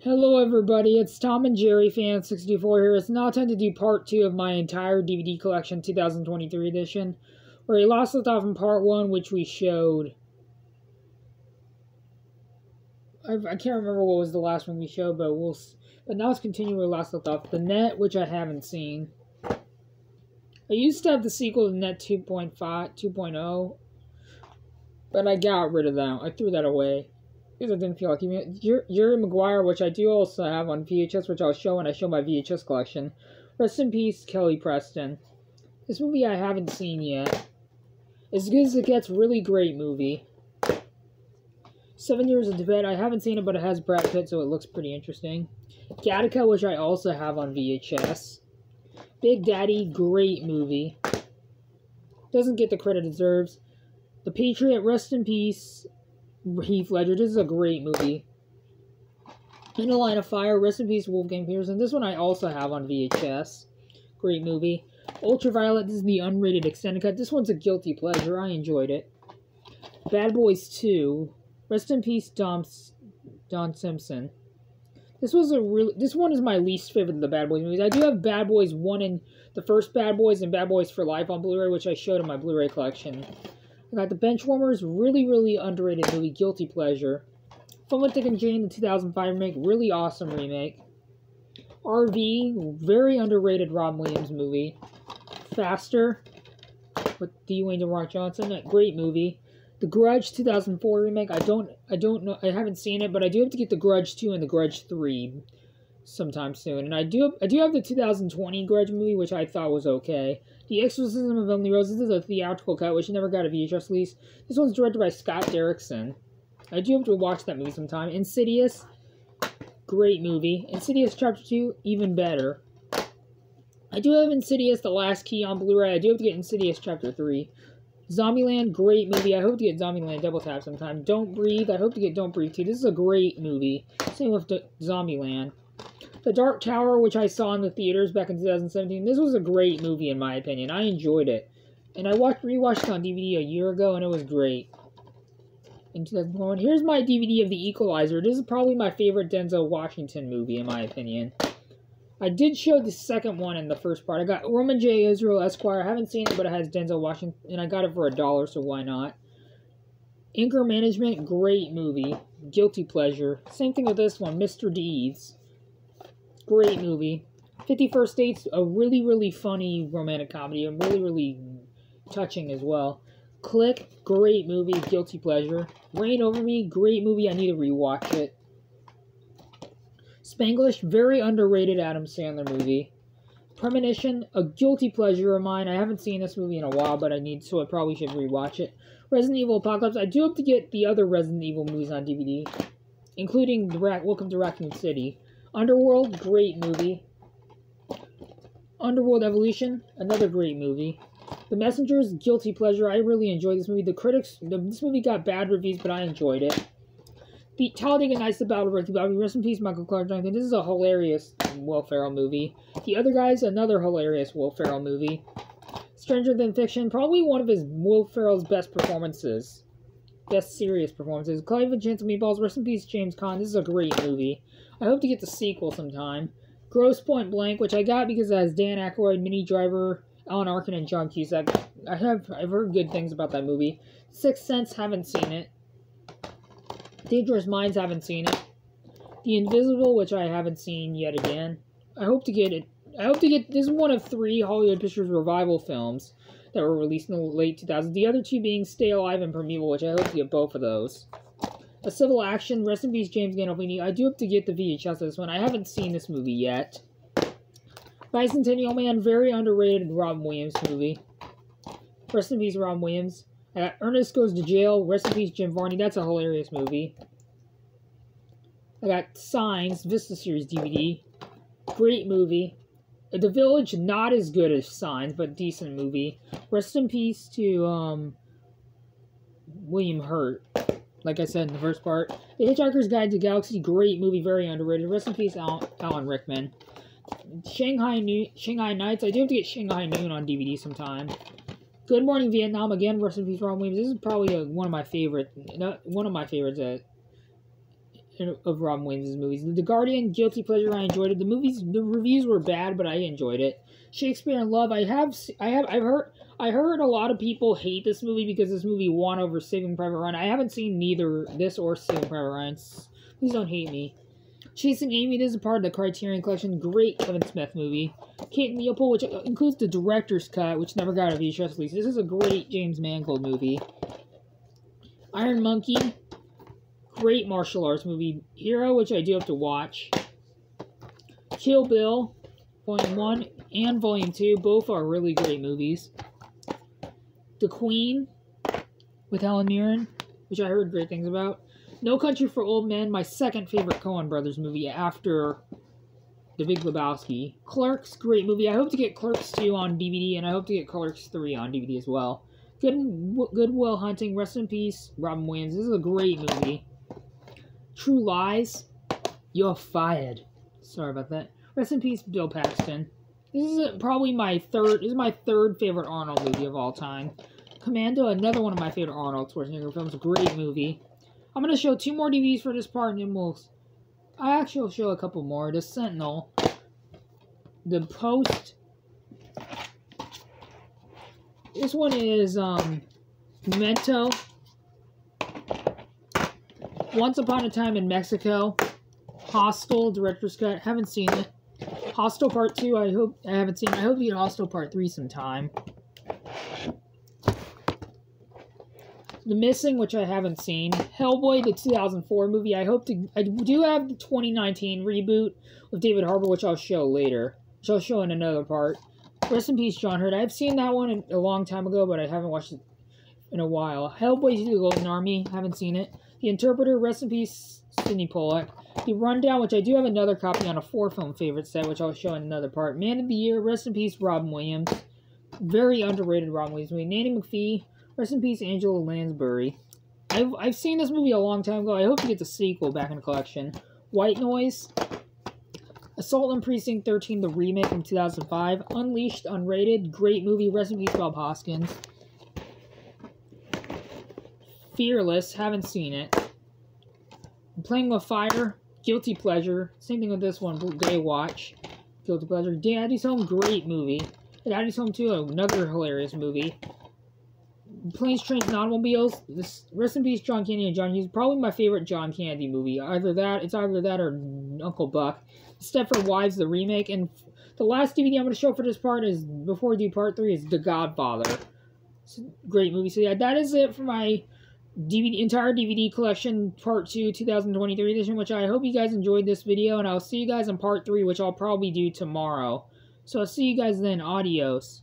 Hello everybody, it's Tom and Jerry Fan64 here. It's now time to do part 2 of my entire DVD collection 2023 edition, where we left off in part 1, which we showed. I can't remember what was the last one we showed, but now let's continue where we last left off. The Net, which I haven't seen. I used to have the sequel to Net 2.0, but I got rid of that. I threw that away. Because I didn't feel like Jerry Maguire, which I do also have on VHS, which I'll show when I show my VHS collection. Rest in peace, Kelly Preston. This movie I haven't seen yet. As good as it gets, really great movie. 7 Years in Tibet, I haven't seen it, but it has Brad Pitt, so it looks pretty interesting. Gattaca, which I also have on VHS. Big Daddy, great movie. Doesn't get the credit it deserves. The Patriot, rest in peace, Heath Ledger. This is a great movie. In a Line of Fire, rest in peace, Wolfgang Peterson. This one I also have on VHS. Great movie. Ultraviolet, this is the unrated extended cut. This one's a guilty pleasure. I enjoyed it. Bad Boys 2. Rest in peace, Don Simpson. This one is my least favorite of the Bad Boys movies. I do have Bad Boys 1 and the first Bad Boys and Bad Boys for Life on Blu-ray, which I showed in my Blu-ray collection. I got The Benchwarmers, really underrated movie, guilty pleasure. Fun with Dick and Jane, the 2005 remake, really awesome remake. RV, very underrated Robin Williams movie. Faster, with Dwayne The Rock Johnson, a great movie. The Grudge 2004 remake, I don't know, I haven't seen it, but I do have to get The Grudge 2 and The Grudge 3 sometime soon. And I do have the 2020 Grudge movie, which I thought was okay. The Exorcism of Emily Rose, this is a theatrical cut, which never got a VHS release. This one's directed by Scott Derrickson. I do have to watch that movie sometime. Insidious, great movie. Insidious Chapter 2, even better. I do have Insidious, The Last Key on Blu-ray. I do have to get Insidious Chapter 3. Zombieland, great movie. I hope to get Zombieland Double Tap sometime. Don't Breathe, I hope to get Don't Breathe 2. This is a great movie. Same with Zombieland. The Dark Tower, which I saw in the theaters back in 2017, this was a great movie in my opinion. I enjoyed it. And I rewatched it on DVD a year ago, and it was great. In 2001, here's my DVD of The Equalizer. This is probably my favorite Denzel Washington movie in my opinion. I did show the second one in the first part. I got Roman J. Israel Esquire. I haven't seen it, but it has Denzel Washington, and I got it for $1, so why not? Anger Management, great movie. Guilty pleasure. Same thing with this one, Mr. Deeds. Great movie. 50 First Dates, a really funny romantic comedy, and really touching as well. Click, great movie, guilty pleasure. Reign Over Me, great movie, I need to rewatch it. Spanglish, very underrated Adam Sandler movie. Premonition, a guilty pleasure of mine. I haven't seen this movie in a while, but so I probably should rewatch it. Resident Evil Apocalypse, I do have to get the other Resident Evil movies on DVD, including Welcome to Raccoon City. Underworld, great movie. Underworld Evolution, another great movie. The Messengers, guilty pleasure. I really enjoyed this movie. This movie got bad reviews, but I enjoyed it. The Talladega Nights, The Battle of Bobby. Rest in peace, Michael Clark Duncan. This is a hilarious Will Ferrell movie. The Other Guys, another hilarious Will Ferrell movie. Stranger Than Fiction, probably one of Will Ferrell's best performances. Best serious performances. Clive and Chance of Meatballs, rest in peace, James Caan. This is a great movie. I hope to get the sequel sometime. Grosse Point Blank, which I got because it has Dan Aykroyd, Minnie Driver, Alan Arkin, and John Cusack. I've heard good things about that movie. Sixth Sense, haven't seen it. Dangerous Minds, haven't seen it. The Invisible, which I haven't seen yet again. I hope to get it. This is one of 3 Hollywood Pictures revival films that were released in the late 2000s. The other 2 being Stay Alive and Primeval, which I hope to get both of those. A Civil Action, rest in peace, James Gandolfini. I do have to get the VHS of this one. I haven't seen this movie yet. Bicentennial Man, very underrated Robin Williams movie. Rest in peace, Robin Williams. I got Ernest Goes to Jail, rest in peace, Jim Varney. That's a hilarious movie. I got Signs, Vista Series DVD. Great movie. The Village, not as good as Signs, but decent movie. Rest in peace to William Hurt, like I said in the first part. The Hitchhiker's Guide to the Galaxy, great movie, very underrated. Rest in peace, Alan Rickman. Shanghai Nights, I do have to get Shanghai Noon on DVD sometime. Good Morning Vietnam, again, rest in peace, Robin Williams. This is probably one of my favorites of Robin Williams' movies. The Guardian, guilty pleasure. I enjoyed it. The reviews were bad, but I enjoyed it. Shakespeare in Love. I've heard a lot of people hate this movie because this movie won over Saving Private Ryan. I haven't seen neither this or Saving Private Ryan. Please don't hate me. Chasing Amy. This is part of the Criterion Collection. Great Kevin Smith movie. Kate Leopold, which includes the director's cut, which never got a VHS release. This is a great James Mangold movie. Iron Monkey. Great martial arts movie. Hero, which I do have to watch. Kill Bill, Volume 1 and Volume 2. Both are really great movies. The Queen, with Helen Mirren, which I heard great things about. No Country for Old Men, my second favorite Coen Brothers movie after The Big Lebowski. Clerks, great movie. I hope to get Clerks 2 on DVD, and I hope to get Clerks 3 on DVD as well. Good Will Hunting, rest in peace, Robin Williams. This is a great movie. True Lies, you're fired. Sorry about that. Rest in peace, Bill Paxton. This is probably my third favorite Arnold movie of all time. Commando, another one of my favorite Arnold Schwarzenegger films. Great movie. I'm going to show 2 more DVDs for this part, and then I actually will show a couple more. The Sentinel. The Post. This one is, Memento. Once Upon a Time in Mexico. Hostel, director's cut. Haven't seen it. Hostel Part 2, I haven't seen it. I hope to get Hostel Part 3 sometime. The Missing, which I haven't seen. Hellboy, the 2004 movie. I do have the 2019 reboot with David Harbour, which I'll show later. Which I'll show in another part. Rest in peace, John Hurt. I've seen that one a long time ago, but I haven't watched it in a while. Hellboy, The Golden Army. Haven't seen it. The Interpreter, rest in peace, Sidney Pollack. The Rundown, which I do have another copy on a 4-film favorite set, which I'll show in another part. Man of the Year, rest in peace, Robin Williams. Very underrated Robin Williams movie. Nanny McPhee, rest in peace, Angela Lansbury. I've seen this movie a long time ago. I hope to get the sequel back in the collection. White Noise. Assault on Precinct 13, the remake from 2005. Unleashed, unrated. Great movie. Rest in peace, Bob Hoskins. Fearless, haven't seen it. Playing with Fire, guilty pleasure. Same thing with this one, Baywatch, guilty pleasure. Daddy's Home, great movie. Daddy's Home 2, another hilarious movie. Planes, Trains, and Automobiles. Rest in peace, John Candy and John Hughes. Probably my favorite John Candy movie. It's either that or Uncle Buck. Stepford Wives, the remake. And the last DVD I'm going to show for this part is, before we do part 3, is The Godfather. It's a great movie. So yeah, that is it for my entire DVD collection, part 2, 2023 edition, which I hope you guys enjoyed this video, and I'll see you guys in part 3, which I'll probably do tomorrow. So I'll see you guys then. Adios.